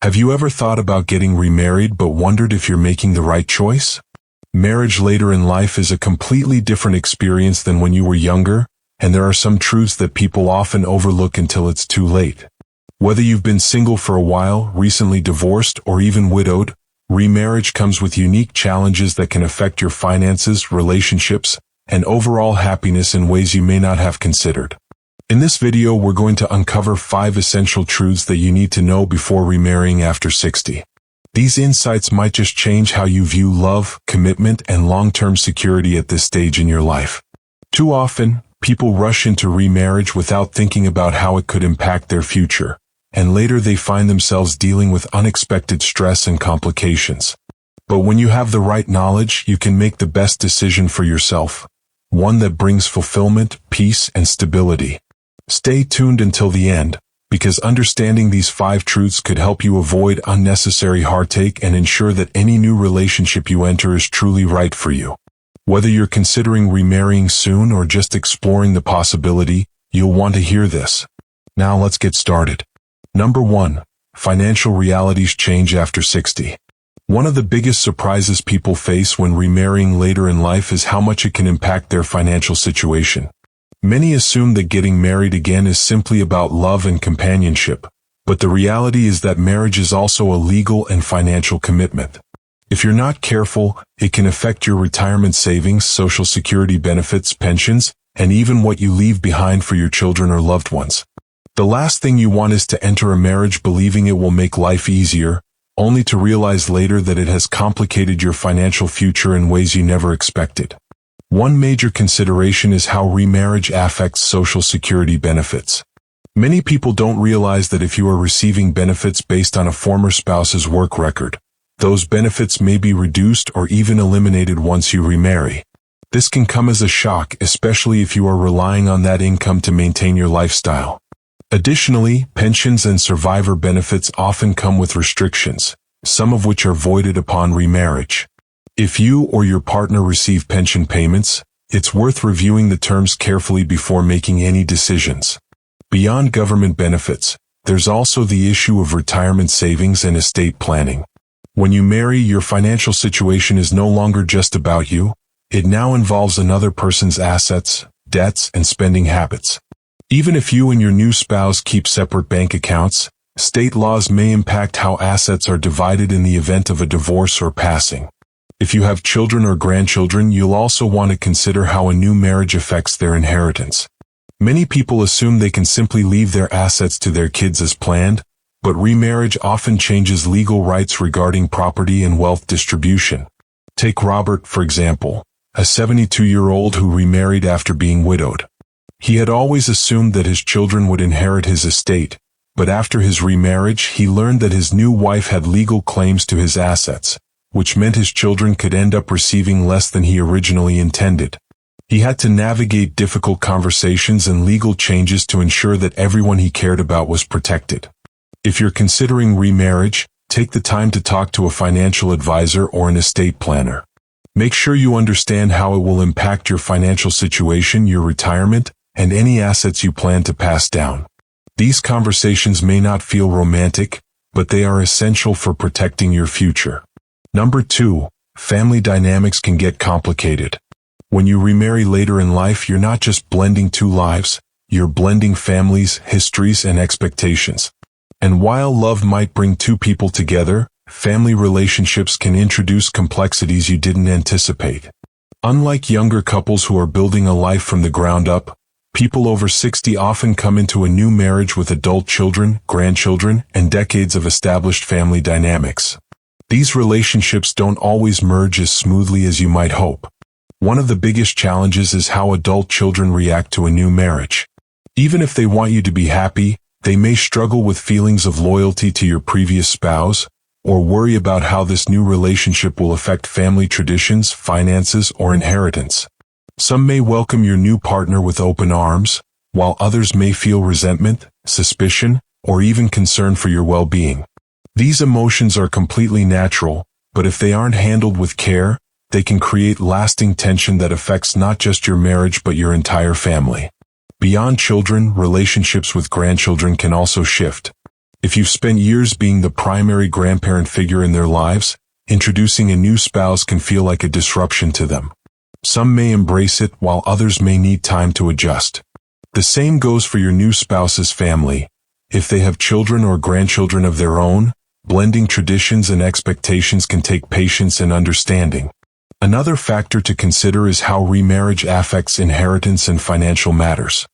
Have you ever thought about getting remarried but wondered if you're making the right choice? Marriage later in life is a completely different experience than when you were younger, and there are some truths that people often overlook until it's too late. Whether you've been single for a while, recently divorced, or even widowed, remarriage comes with unique challenges that can affect your finances, relationships, and overall happiness in ways you may not have considered. In this video, we're going to uncover 5 essential truths that you need to know before remarrying after 60. These insights might just change how you view love, commitment, and long-term security at this stage in your life. Too often, people rush into remarriage without thinking about how it could impact their future, and later they find themselves dealing with unexpected stress and complications. But when you have the right knowledge, you can make the best decision for yourself, one that brings fulfillment, peace, and stability. Stay tuned until the end, because understanding these 5 truths could help you avoid unnecessary heartache and ensure that any new relationship you enter is truly right for you. Whether you're considering remarrying soon or just exploring the possibility, you'll want to hear this. Now let's get started. Number 1. Financial realities change after 60. One of the biggest surprises people face when remarrying later in life is how much it can impact their financial situation. Many assume that getting married again is simply about love and companionship, but the reality is that marriage is also a legal and financial commitment. If you're not careful, it can affect your retirement savings, social security benefits, pensions, and even what you leave behind for your children or loved ones. The last thing you want is to enter a marriage believing it will make life easier, only to realize later that it has complicated your financial future in ways you never expected. One major consideration is how remarriage affects social security benefits. Many people don't realize that if you are receiving benefits based on a former spouse's work record, those benefits may be reduced or even eliminated once you remarry. This can come as a shock, especially if you are relying on that income to maintain your lifestyle. Additionally, pensions and survivor benefits often come with restrictions, some of which are voided upon remarriage. If you or your partner receive pension payments, it's worth reviewing the terms carefully before making any decisions. Beyond government benefits, there's also the issue of retirement savings and estate planning. When you marry, your financial situation is no longer just about you. It now involves another person's assets, debts, and spending habits. Even if you and your new spouse keep separate bank accounts, state laws may impact how assets are divided in the event of a divorce or passing. If you have children or grandchildren, you'll also want to consider how a new marriage affects their inheritance. Many people assume they can simply leave their assets to their kids as planned, but remarriage often changes legal rights regarding property and wealth distribution. Take Robert, for example, a 72-year-old who remarried after being widowed. He had always assumed that his children would inherit his estate, but after his remarriage, he learned that his new wife had legal claims to his assets, which meant his children could end up receiving less than he originally intended. He had to navigate difficult conversations and legal changes to ensure that everyone he cared about was protected. If you're considering remarriage, take the time to talk to a financial advisor or an estate planner. Make sure you understand how it will impact your financial situation, your retirement, and any assets you plan to pass down. These conversations may not feel romantic, but they are essential for protecting your future. Number 2, family dynamics can get complicated. When you remarry later in life, you're not just blending 2 lives, you're blending families, histories, and expectations. And while love might bring 2 people together, family relationships can introduce complexities you didn't anticipate. Unlike younger couples who are building a life from the ground up, people over 60 often come into a new marriage with adult children, grandchildren, and decades of established family dynamics. These relationships don't always merge as smoothly as you might hope. One of the biggest challenges is how adult children react to a new marriage. Even if they want you to be happy, they may struggle with feelings of loyalty to your previous spouse, or worry about how this new relationship will affect family traditions, finances, or inheritance. Some may welcome your new partner with open arms, while others may feel resentment, suspicion, or even concern for your well-being. These emotions are completely natural, but if they aren't handled with care, they can create lasting tension that affects not just your marriage but your entire family. Beyond children, relationships with grandchildren can also shift. If you've spent years being the primary grandparent figure in their lives, introducing a new spouse can feel like a disruption to them. Some may embrace it while others may need time to adjust. The same goes for your new spouse's family. If they have children or grandchildren of their own, blending traditions and expectations can take patience and understanding. Another factor to consider is how remarriage affects inheritance and financial matters.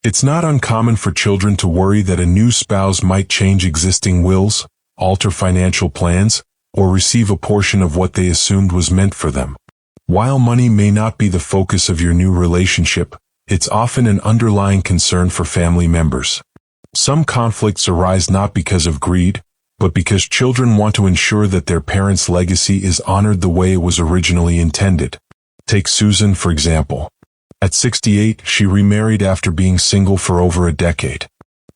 It's not uncommon for children to worry that a new spouse might change existing wills, alter financial plans, or receive a portion of what they assumed was meant for them. While money may not be the focus of your new relationship, it's often an underlying concern for family members. Some conflicts arise not because of greed, but because children want to ensure that their parents' legacy is honored the way it was originally intended. Take Susan, for example. At 68, she remarried after being single for over a decade.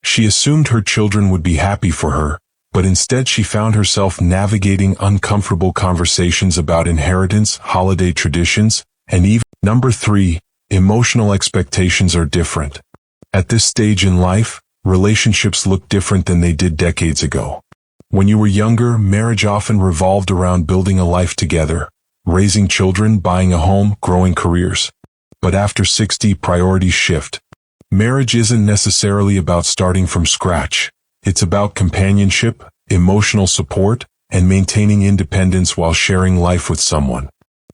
She assumed her children would be happy for her, but instead she found herself navigating uncomfortable conversations about inheritance, holiday traditions, and even. Number 3, emotional expectations are different. At this stage in life, relationships look different than they did decades ago. When you were younger, marriage often revolved around building a life together, raising children, buying a home, growing careers. But after 60, priorities shift. Marriage isn't necessarily about starting from scratch. It's about companionship, emotional support, and maintaining independence while sharing life with someone.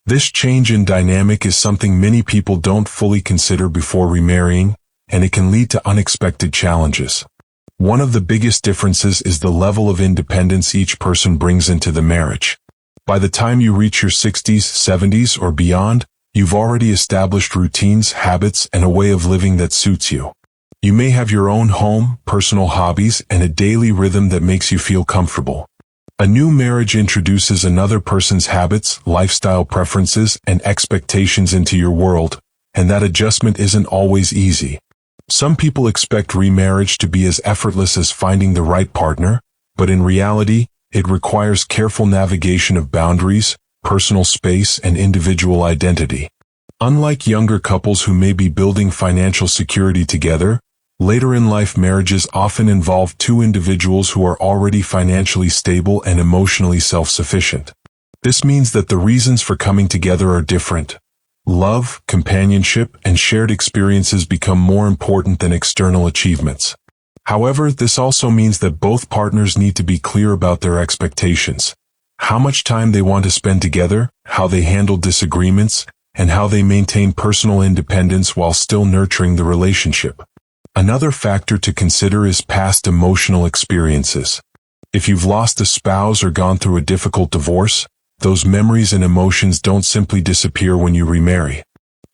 This change in dynamic is something many people don't fully consider before remarrying, and it can lead to unexpected challenges. One of the biggest differences is the level of independence each person brings into the marriage. By the time you reach your 60s, 70s, or beyond, you've already established routines, habits, and a way of living that suits you. You may have your own home, personal hobbies, and a daily rhythm that makes you feel comfortable. A new marriage introduces another person's habits, lifestyle preferences, and expectations into your world, and that adjustment isn't always easy. Some people expect remarriage to be as effortless as finding the right partner, but in reality, it requires careful navigation of boundaries, personal space, and individual identity. Unlike younger couples who may be building financial security together, later in life marriages often involve two individuals who are already financially stable and emotionally self-sufficient. This means that the reasons for coming together are different. Love, companionship, and shared experiences become more important than external achievements. However, this also means that both partners need to be clear about their expectations. How much time they want to spend together, how they handle disagreements, and how they maintain personal independence while still nurturing the relationship. Another factor to consider is past emotional experiences. If you've lost a spouse or gone through a difficult divorce, those memories and emotions don't simply disappear when you remarry.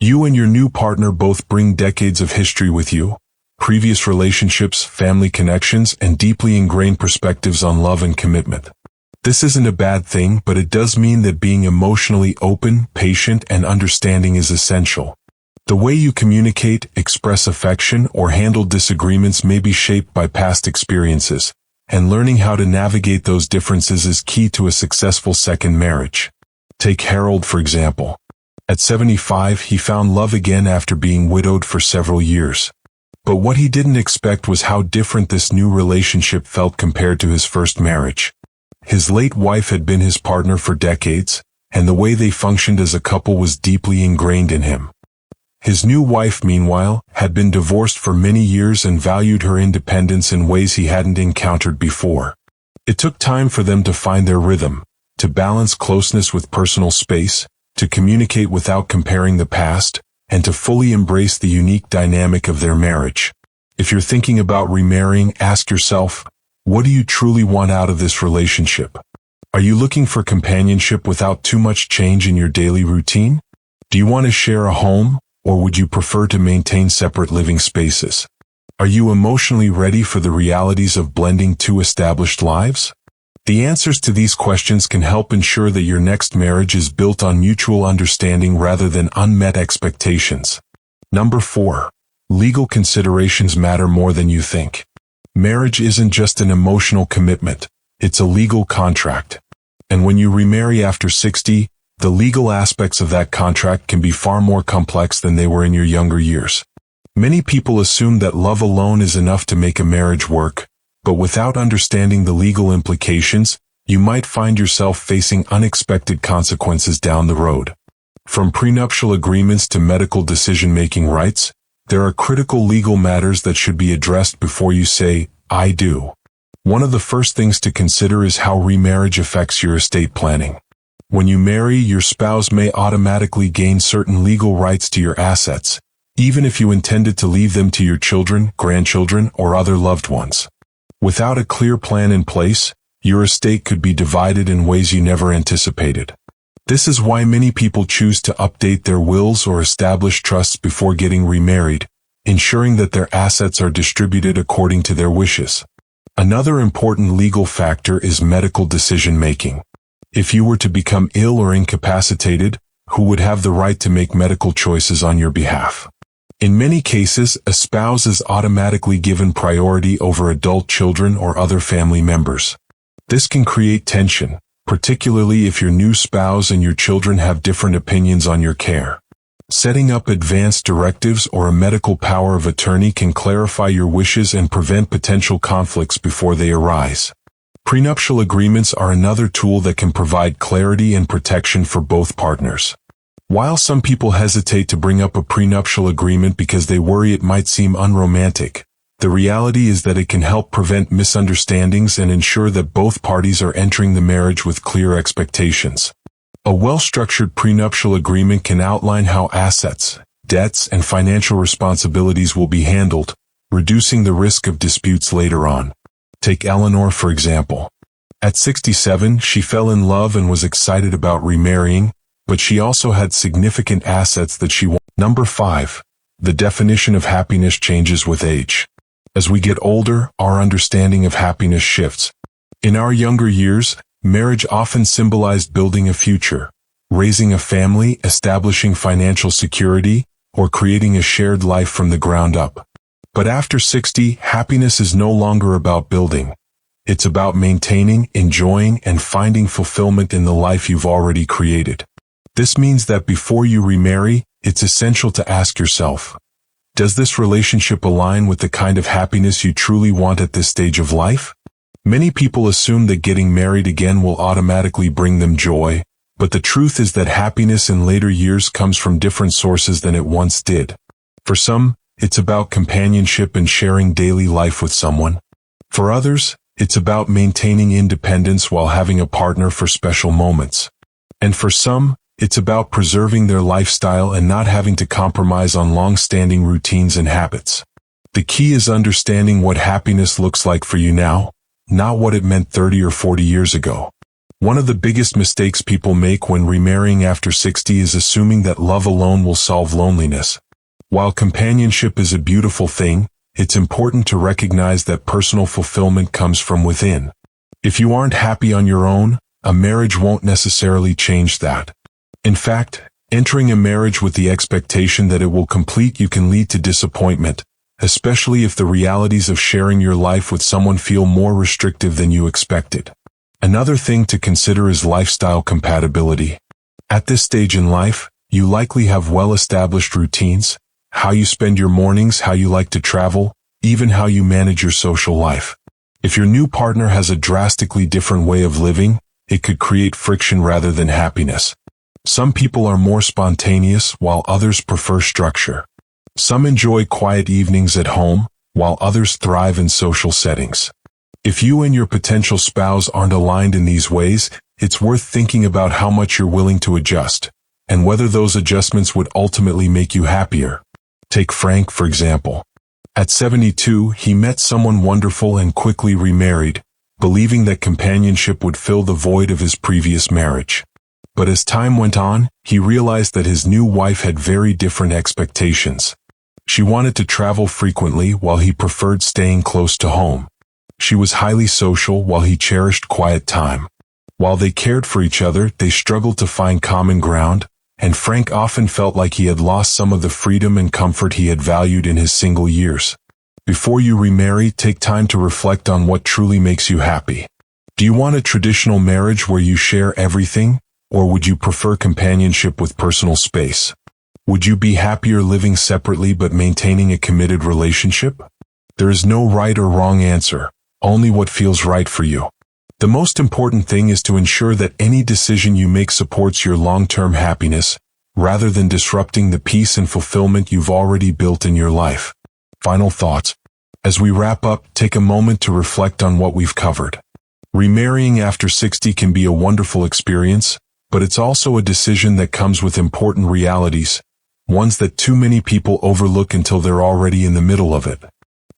You and your new partner both bring decades of history with you, previous relationships, family connections, and deeply ingrained perspectives on love and commitment. This isn't a bad thing, but it does mean that being emotionally open, patient, and understanding is essential. The way you communicate, express affection, or handle disagreements may be shaped by past experiences, and learning how to navigate those differences is key to a successful second marriage. Take Harold, for example. At 75, he found love again after being widowed for several years. But what he didn't expect was how different this new relationship felt compared to his first marriage. His late wife had been his partner for decades, and the way they functioned as a couple was deeply ingrained in him. His new wife, meanwhile, had been divorced for many years and valued her independence in ways he hadn't encountered before. It took time for them to find their rhythm, to balance closeness with personal space, to communicate without comparing the past, and to fully embrace the unique dynamic of their marriage. If you're thinking about remarrying, ask yourself, what do you truly want out of this relationship? Are you looking for companionship without too much change in your daily routine? Do you want to share a home, or would you prefer to maintain separate living spaces? Are you emotionally ready for the realities of blending two established lives? The answers to these questions can help ensure that your next marriage is built on mutual understanding rather than unmet expectations. Number 4. Legal considerations matter more than you think. Marriage isn't just an emotional commitment, it's a legal contract. And when you remarry after 60, the legal aspects of that contract can be far more complex than they were in your younger years. Many people assume that love alone is enough to make a marriage work, But without understanding the legal implications, you might find yourself facing unexpected consequences down the road. From prenuptial agreements to medical decision-making rights, there are critical legal matters that should be addressed before you say, "I do." One of the first things to consider is how remarriage affects your estate planning. When you marry, your spouse may automatically gain certain legal rights to your assets, even if you intended to leave them to your children, grandchildren, or other loved ones. Without a clear plan in place, your estate could be divided in ways you never anticipated. This is why many people choose to update their wills or establish trusts before getting remarried, ensuring that their assets are distributed according to their wishes. Another important legal factor is medical decision-making. If you were to become ill or incapacitated, who would have the right to make medical choices on your behalf? In many cases, a spouse is automatically given priority over adult children or other family members. This can create tension, particularly if your new spouse and your children have different opinions on your care. Setting up advance directives or a medical power of attorney can clarify your wishes and prevent potential conflicts before they arise. Prenuptial agreements are another tool that can provide clarity and protection for both partners. While some people hesitate to bring up a prenuptial agreement because they worry it might seem unromantic, the reality is that it can help prevent misunderstandings and ensure that both parties are entering the marriage with clear expectations. A well-structured prenuptial agreement can outline how assets, debts, and financial responsibilities will be handled, reducing the risk of disputes later on. Take Eleanor, for example. At 67, she fell in love and was excited about remarrying, but she also had significant assets that she wanted. Number 5. The definition of happiness changes with age. As we get older, our understanding of happiness shifts. In our younger years, marriage often symbolized building a future, raising a family, establishing financial security, or creating a shared life from the ground up. But after 60, happiness is no longer about building. It's about maintaining, enjoying, and finding fulfillment in the life you've already created. This means that before you remarry, it's essential to ask yourself, does this relationship align with the kind of happiness you truly want at this stage of life? Many people assume that getting married again will automatically bring them joy, but the truth is that happiness in later years comes from different sources than it once did. For some, it's about companionship and sharing daily life with someone. For others, it's about maintaining independence while having a partner for special moments. And for some, it's about preserving their lifestyle and not having to compromise on long-standing routines and habits. The key is understanding what happiness looks like for you now, not what it meant 30 or 40 years ago. One of the biggest mistakes people make when remarrying after 60 is assuming that love alone will solve loneliness. While companionship is a beautiful thing, it's important to recognize that personal fulfillment comes from within. If you aren't happy on your own, a marriage won't necessarily change that. In fact, entering a marriage with the expectation that it will complete you can lead to disappointment, especially if the realities of sharing your life with someone feel more restrictive than you expected. Another thing to consider is lifestyle compatibility. At this stage in life, you likely have well-established routines, how you spend your mornings, how you like to travel, even how you manage your social life. If your new partner has a drastically different way of living, it could create friction rather than happiness. Some people are more spontaneous, while others prefer structure. Some enjoy quiet evenings at home, while others thrive in social settings. If you and your potential spouse aren't aligned in these ways, it's worth thinking about how much you're willing to adjust, and whether those adjustments would ultimately make you happier. Take Frank, for example. At 72, he met someone wonderful and quickly remarried, believing that companionship would fill the void of his previous marriage. But as time went on, he realized that his new wife had very different expectations. She wanted to travel frequently while he preferred staying close to home. She was highly social while he cherished quiet time. While they cared for each other, they struggled to find common ground, and Frank often felt like he had lost some of the freedom and comfort he had valued in his single years. Before you remarry, take time to reflect on what truly makes you happy. Do you want a traditional marriage where you share everything, or would you prefer companionship with personal space? Would you be happier living separately but maintaining a committed relationship? There is no right or wrong answer. only what feels right for you. The most important thing is to ensure that any decision you make supports your long-term happiness, rather than disrupting the peace and fulfillment you've already built in your life. Final thoughts. As we wrap up, take a moment to reflect on what we've covered. Remarrying after 60 can be a wonderful experience, but it's also a decision that comes with important realities, ones that too many people overlook until they're already in the middle of it.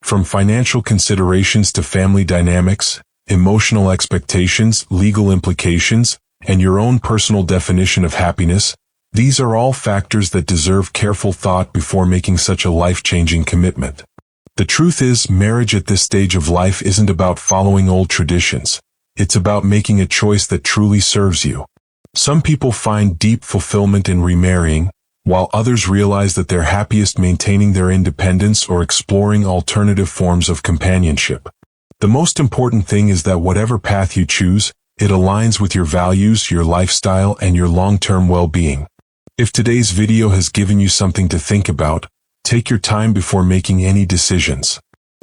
From financial considerations to family dynamics, emotional expectations, legal implications, and your own personal definition of happiness, these are all factors that deserve careful thought before making such a life-changing commitment. The truth is, marriage at this stage of life isn't about following old traditions. It's about making a choice that truly serves you. Some people find deep fulfillment in remarrying, while others realize that they're happiest maintaining their independence or exploring alternative forms of companionship. The most important thing is that whatever path you choose, it aligns with your values, your lifestyle, and your long-term well-being. If today's video has given you something to think about, take your time before making any decisions.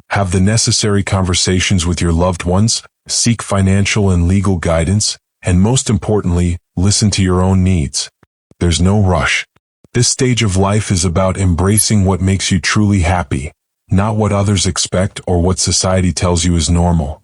Have the necessary conversations with your loved ones, seek financial and legal guidance, and most importantly, listen to your own needs. There's no rush. This stage of life is about embracing what makes you truly happy, not what others expect or what society tells you is normal.